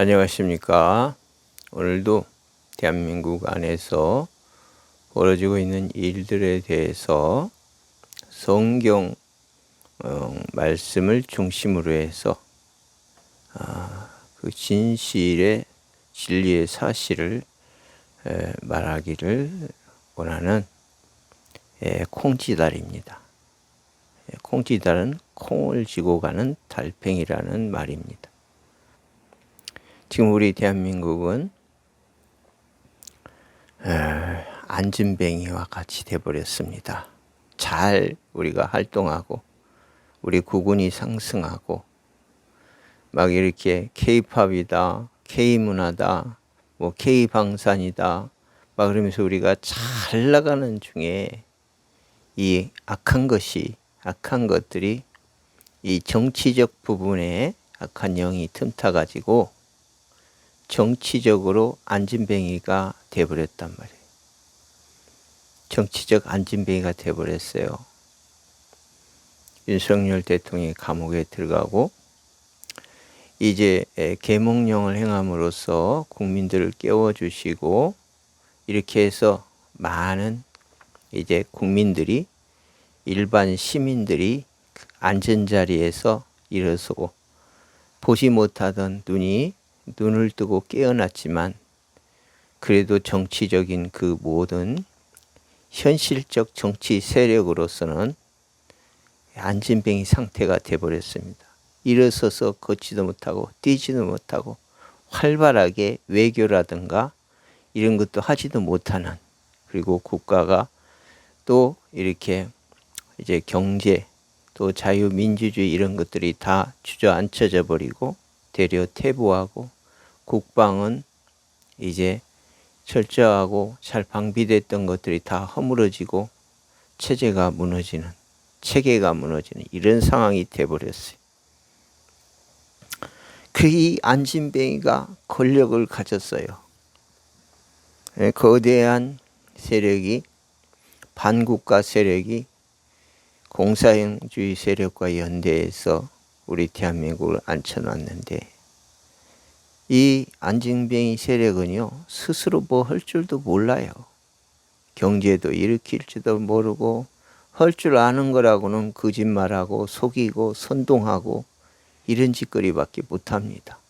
안녕하십니까. 오늘도 대한민국 안에서 벌어지고 있는 일들에 대해서 성경 말씀을 중심으로 해서 그 진실의 진리의 사실을 말하기를 원하는 콩지달입니다. 콩지달은 콩을 지고 가는 달팽이라는 말입니다. 지금 우리 대한민국은 안진뱅이와 같이 돼버렸습니다. 잘 우리가 활동하고 우리 국군이 상승하고 막 이렇게 K-팝이다, K-문화다, 뭐 K-방산이다 막 그러면서 우리가 잘 나가는 중에 이 악한 것들이 이 정치적 부분에 악한 영이 틈타 가지고 정치적으로 안진뱅이가 돼버렸단 말이에요. 정치적 안진뱅이가 돼버렸어요. 윤석열 대통령이 감옥에 들어가고 이제 계몽령을 행함으로써 국민들을 깨워주시고 이렇게 해서 많은 이제 국민들이 일반 시민들이 앉은 자리에서 일어서고 보지 못하던 눈을 뜨고 깨어났지만 그래도 정치적인 그 모든 현실적 정치 세력으로서는 안진뱅이 상태가 돼버렸습니다. 일어서서 걷지도 못하고 뛰지도 못하고 활발하게 외교라든가 이런 것도 하지도 못하는, 그리고 국가가 또 이렇게 이제 경제 또 자유민주주의 이런 것들이 다 주저앉혀져 버리고 되려 퇴보하고 국방은 이제 철저하고 잘 방비됐던 것들이 다 허물어지고 체계가 무너지는 이런 상황이 돼버렸어요. 이 안진뱅이가 권력을 가졌어요. 거대한 세력이, 반국가 세력이 공산주의 세력과 연대해서 우리 대한민국을 앉혀놨는데, 이 안진뱅이 세력은요 스스로 뭐 할 줄도 몰라요. 경제도 일으킬 줄도 모르고 할 줄 아는 거라고는 거짓말하고 속이고 선동하고 이런 짓거리밖에 못합니다.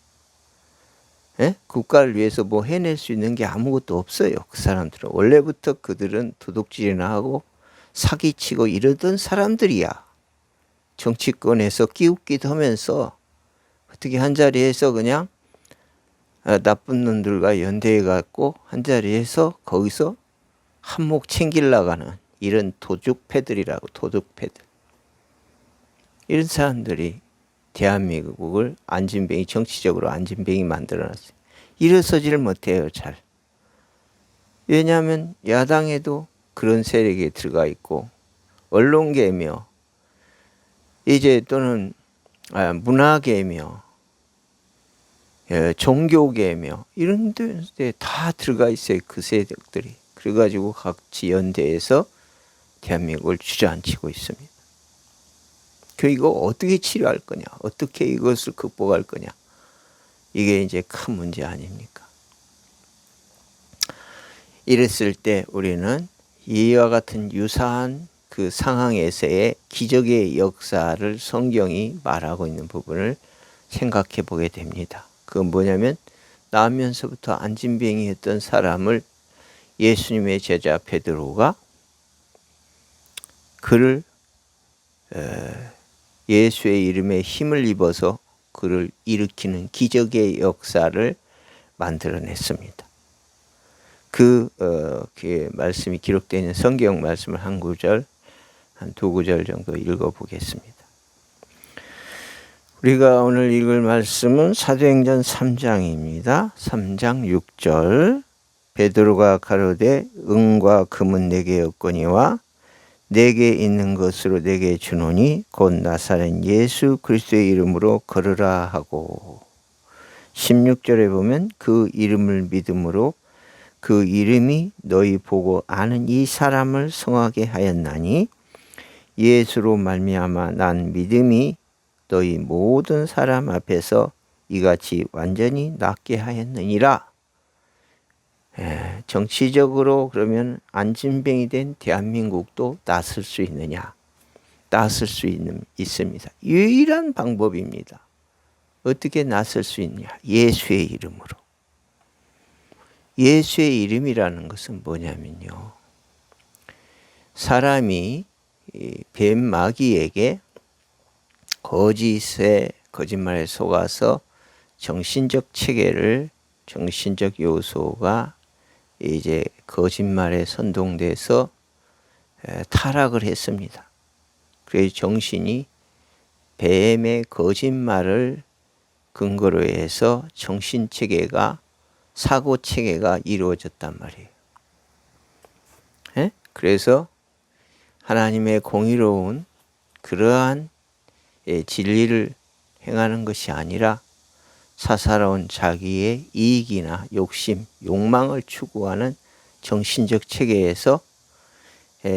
국가를 위해서 뭐 해낼 수 있는 게 아무것도 없어요. 그 사람들은 원래부터 그들은 도둑질이나 하고 사기치고 이러던 사람들이야. 정치권에서 끼웃기도 하면서 어떻게 한자리에서 그냥 나쁜 놈들과 연대해 갖고 한자리에서 거기서 한몫 챙기려고 하는 이런 도둑패들이라고. 도둑패들. 이런 사람들이 대한민국을 정치적으로 안진뱅이 만들어놨어요. 일어서지를 못해요, 잘. 왜냐하면 야당에도 그런 세력이 들어가 있고 언론계며 이제 또는 문화계며 종교계며 이런 데 다 들어가 있어요, 그 세력들이. 그래가지고 같이 연대해서 대한민국을 주저앉히고 있습니다. 이거 어떻게 치료할 거냐, 어떻게 이것을 극복할 거냐, 이게 이제 큰 문제 아닙니까? 이랬을 때 우리는 이와 같은 유사한 그 상황에서의 기적의 역사를 성경이 말하고 있는 부분을 생각해 보게 됩니다. 그건 뭐냐면 나면서부터 안진뱅이였던 사람을 예수님의 제자 베드로가 그를 예수의 이름에 힘을 입어서 그를 일으키는 기적의 역사를 만들어냈습니다. 그 말씀이 기록되어 있는 성경 말씀을 한 두 구절 정도 읽어보겠습니다. 우리가 오늘 읽을 말씀은 사도행전 3장입니다. 3장 6절. 베드로가 가로되 은과 금은 내게 없거니와 내게 있는 것으로 내게 주노니 곧 나사렛 예수 그리스도의 이름으로 걸으라 하고, 16절에 보면 그 이름을 믿음으로 그 이름이 너희 보고 아는 이 사람을 성하게 하였나니 예수로 말미암아 난 믿음이 너희 모든 사람 앞에서 이같이 완전히 낫게 하였느니라. 정치적으로 그러면 안진병이 된 대한민국도 낫을 수 있느냐? 낫을 수 있습니다. 유일한 방법입니다. 어떻게 낫을 수 있냐? 예수의 이름으로. 예수의 이름이라는 것은 뭐냐면요, 사람이 뱀 마귀에게 거짓말에 속아서 정신적 요소가 이제 거짓말에 선동돼서 타락을 했습니다. 그래서 정신이 뱀의 거짓말을 근거로 해서 사고체계가 이루어졌단 말이에요. 그래서 하나님의 공의로운 그러한 진리를 행하는 것이 아니라 사사로운 자기의 이익이나 욕심, 욕망을 추구하는 정신적 체계에서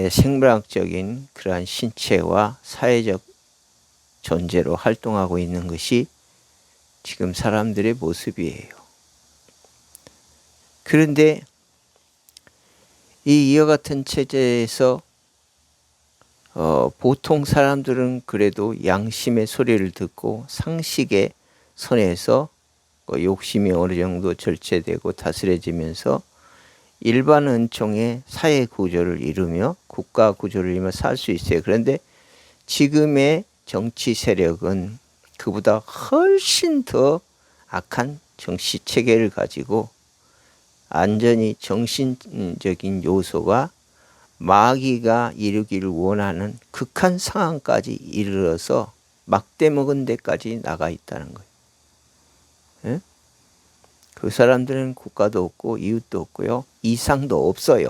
생물학적인 그러한 신체와 사회적 존재로 활동하고 있는 것이 지금 사람들의 모습이에요. 그런데 이와 같은 체제에서 보통 사람들은 그래도 양심의 소리를 듣고 상식의 선에서 욕심이 어느 정도 절제되고 다스려지면서 일반 은총의 사회 구조를 이루며 국가 구조를 이루며 살 수 있어요. 그런데 지금의 정치 세력은 그보다 훨씬 더 악한 정치 체계를 가지고 완전히 정신적인 요소가 마귀가 이루기를 원하는 극한 상황까지 이르러서 막대 먹은 데까지 나가 있다는 거예요. 예? 그 사람들은 국가도 없고 이웃도 없고요, 이상도 없어요.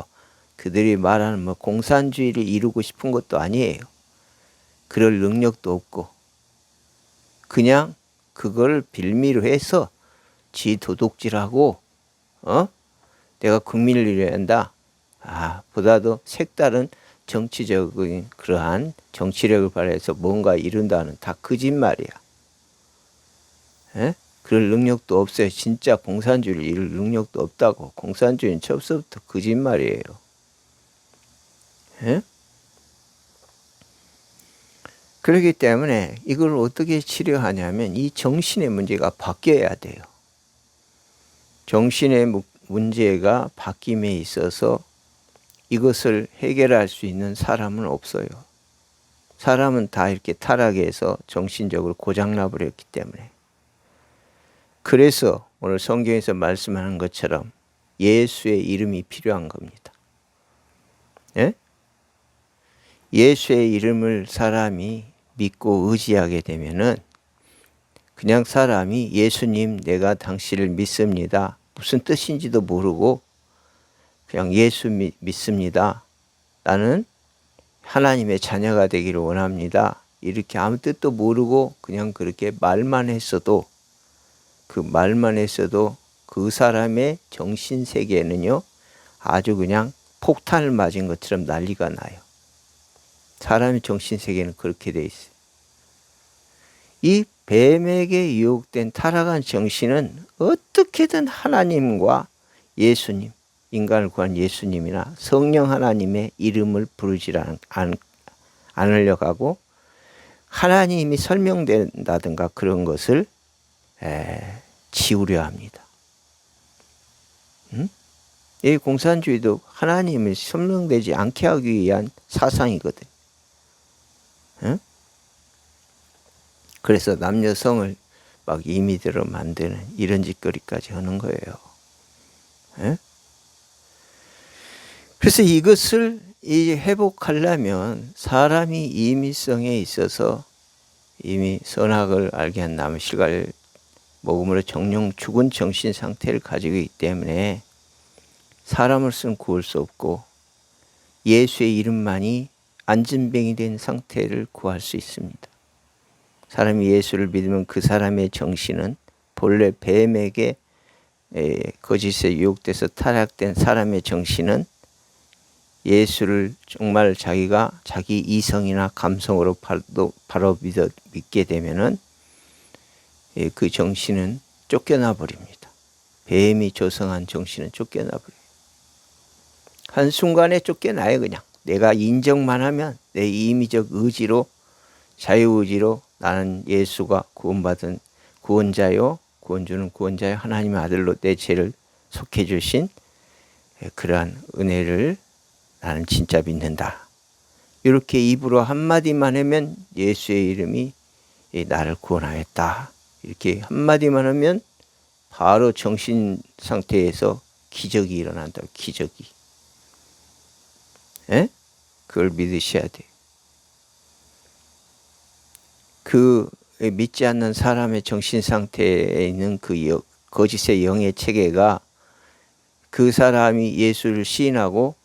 그들이 말하는 공산주의를 이루고 싶은 것도 아니에요. 그럴 능력도 없고 그냥 그걸 빌미로 해서 지 도둑질하고 내가 국민을 이뤄야 한다. 보다도 색다른 정치적인 그러한 정치력을 발휘해서 뭔가 이룬다는 다 거짓말이야. 그럴 능력도 없어요. 진짜 공산주의를 이룰 능력도 없다고. 공산주의는 처음부터 거짓말이에요. 그렇기 때문에 이걸 어떻게 치료하냐면 이 정신의 문제가 바뀌어야 돼요. 정신의 문제가 바뀜에 있어서 이것을 해결할 수 있는 사람은 없어요. 사람은 다 이렇게 타락해서 정신적으로 고장나 버렸기 때문에. 그래서 오늘 성경에서 말씀하는 것처럼 예수의 이름이 필요한 겁니다. 예수의 이름을 사람이 믿고 의지하게 되면은 그냥 사람이 예수님 내가 당신을 믿습니다. 무슨 뜻인지도 모르고 그냥 예수 믿습니다. 나는 하나님의 자녀가 되기를 원합니다. 이렇게 아무 뜻도 모르고 그냥 그렇게 말만 했어도 그 사람의 정신세계는요 아주 그냥 폭탄을 맞은 것처럼 난리가 나요. 사람의 정신세계는 그렇게 돼 있어요. 이 뱀에게 유혹된 타락한 정신은 어떻게든 하나님과 예수님, 인간을 구한 예수님이나 성령 하나님의 이름을 부르지 않으려고 하고 하나님이 설명된다든가 그런 것을 지우려 합니다. 이 공산주의도 하나님이 설명되지 않게 하기 위한 사상이거든. 그래서 남녀성을 막 임의대로 만드는 이런 짓거리까지 하는 거예요. 그래서 이것을 회복하려면 사람이 임의성에 있어서 이미 선악을 알게 한 나무 실과를 먹음으로 정령 죽은 정신 상태를 가지고 있기 때문에 사람으로서는 구할 수 없고 예수의 이름만이 안진병이 된 상태를 구할 수 있습니다. 사람이 예수를 믿으면 그 사람의 정신은 본래 뱀에게 거짓에 유혹돼서 타락된 사람의 정신은 예수를 정말 자기가 자기 이성이나 감성으로 바로 믿게 되면은 그 정신은 쫓겨나 버립니다. 뱀이 조성한 정신은 쫓겨나 버려요. 한순간에 쫓겨나요. 그냥 내가 인정만 하면 내 임의적 의지로, 자유의지로 나는 예수가 구원받은 구원자요, 구원주는 구원자요, 하나님의 아들로 내 죄를 속해 주신 그러한 은혜를 나는 진짜 믿는다. 이렇게 입으로 한마디만 하면 예수의 이름이 나를 구원하였다. 이렇게 한마디만 하면 바로 정신 상태에서 기적이 일어난다. 기적이. 에? 그걸 믿으셔야 돼요. 그 믿지 않는 사람의 정신 상태에 있는 그 거짓의 영의 체계가 그 사람이 예수를 시인하고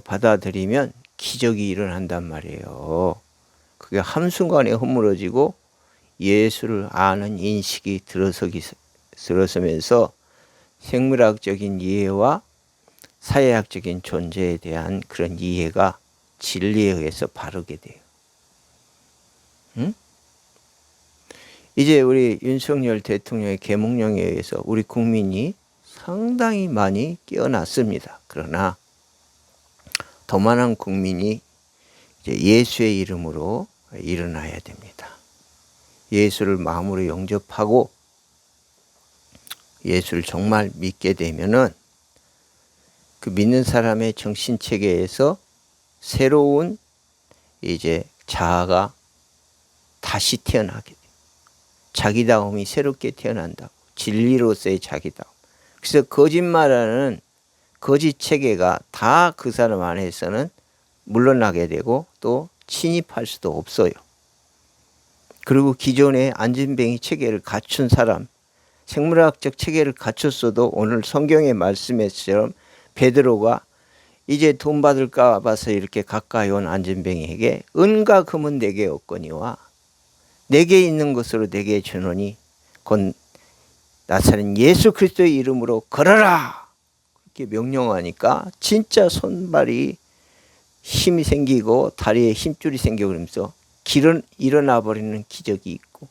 받아들이면 기적이 일어난단 말이에요. 그게 한순간에 허물어지고 예수를 아는 인식이 들어서면서 생물학적인 이해와 사회학적인 존재에 대한 그런 이해가 진리에 의해서 바르게 돼요. 응? 이제 우리 윤석열 대통령의 계몽령에 의해서 우리 국민이 상당히 많이 깨어났습니다. 그러나 더 많은 국민이 이제 예수의 이름으로 일어나야 됩니다. 예수를 마음으로 영접하고 예수를 정말 믿게 되면은 그 믿는 사람의 정신 체계에서 새로운 이제 자아가 다시 태어나게 돼요. 자기다움이 새롭게 태어난다고. 진리로서의 자기다움. 그래서 거짓말하는 거짓 체계가 다 그 사람 안에서는 물러나게 되고 또 침입할 수도 없어요. 그리고 기존의 안진뱅이 체계를 갖춘 사람, 생물학적 체계를 갖췄어도 오늘 성경의 말씀에처럼 베드로가 이제 돈 받을까 봐서 이렇게 가까이 온 안진뱅이에게 은과 금은 내게 없거니와 내게 있는 것으로 내게 주노니 곧 나사렛 예수 그리스도의 이름으로 걸어라 이렇게 명령하니까 진짜 손발이 힘이 생기고 다리에 힘줄이 생기고 그러면서 길은 일어나 버리는 기적이 있고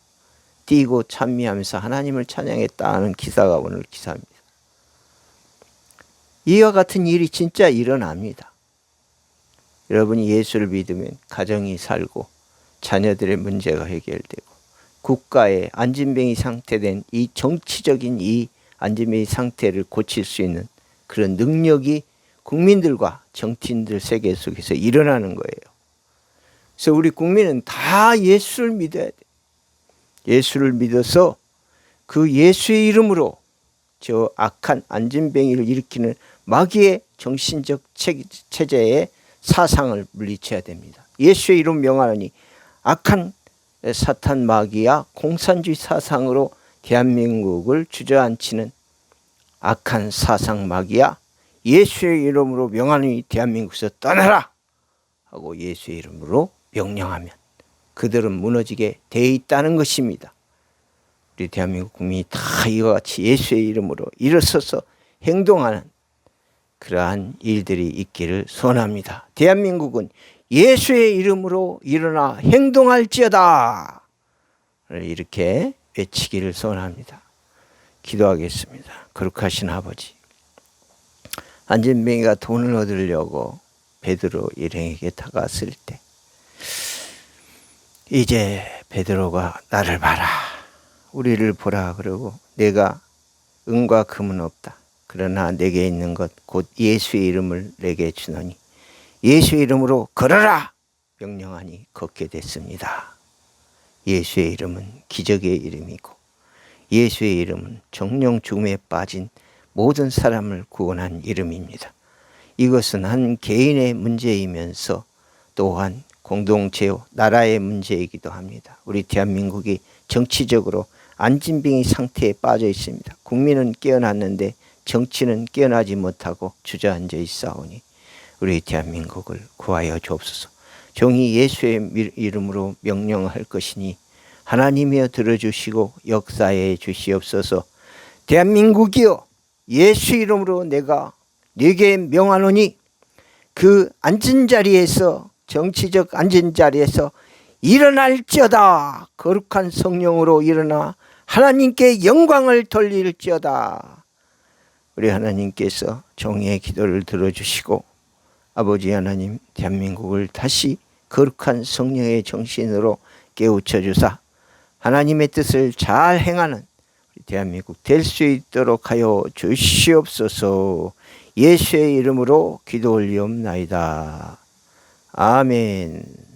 뛰고 찬미하면서 하나님을 찬양했다 하는 기사가 오늘 기사입니다. 이와 같은 일이 진짜 일어납니다. 여러분이 예수를 믿으면 가정이 살고 자녀들의 문제가 해결되고 국가의 안진뱅이 상태된 이 정치적인 이 안진뱅이 상태를 고칠 수 있는 그런 능력이 국민들과 정치인들 세계 속에서 일어나는 거예요. 그래서 우리 국민은 다 예수를 믿어야 돼요. 예수를 믿어서 그 예수의 이름으로 저 악한 안진뱅이를 일으키는 마귀의 정신적 체제의 사상을 물리쳐야 됩니다. 예수의 이름 명하노니 악한 사탄 마귀야 공산주의 사상으로 대한민국을 주저앉히는 악한 사상 마귀야 예수의 이름으로 명하노니 대한민국에서 떠나라 하고 예수의 이름으로 명령하면 그들은 무너지게 돼 있다는 것입니다. 우리 대한민국 국민이 다 이와 같이 예수의 이름으로 일어서서 행동하는 그러한 일들이 있기를 소원합니다. 대한민국은 예수의 이름으로 일어나 행동할지어다 이렇게 외치기를 소원합니다. 기도하겠습니다. 거룩하신 아버지, 안진뱅이가 돈을 얻으려고 베드로 일행에게 다가왔을 때 이제 베드로가 나를 봐라, 우리를 보라 그러고 내가 은과 금은 없다. 그러나 내게 있는 것 곧 예수의 이름을 내게 주노니 예수의 이름으로 걸어라 명령하니 걷게 됐습니다. 예수의 이름은 기적의 이름이고 예수의 이름은 정령 죽음에 빠진 모든 사람을 구원한 이름입니다. 이것은 한 개인의 문제이면서 또한 공동체요 나라의 문제이기도 합니다. 우리 대한민국이 정치적으로 안진뱅이 상태에 빠져 있습니다. 국민은 깨어났는데 정치는 깨어나지 못하고 주저앉아 있사오니 우리 대한민국을 구하여 주옵소서. 종이 예수의 이름으로 명령할 것이니 하나님이여 들어주시고 역사해 주시옵소서. 대한민국이여 예수 이름으로 내가 네게 명하노니 그 앉은 자리에서 정치적 앉은 자리에서 일어날지어다. 거룩한 성령으로 일어나 하나님께 영광을 돌릴지어다. 우리 하나님께서 정의의 기도를 들어주시고 아버지 하나님 대한민국을 다시 거룩한 성령의 정신으로 깨우쳐 주사 하나님의 뜻을 잘 행하는 대한민국 될 수 있도록 하여 주시옵소서. 예수의 이름으로 기도 올리옵나이다. 아멘.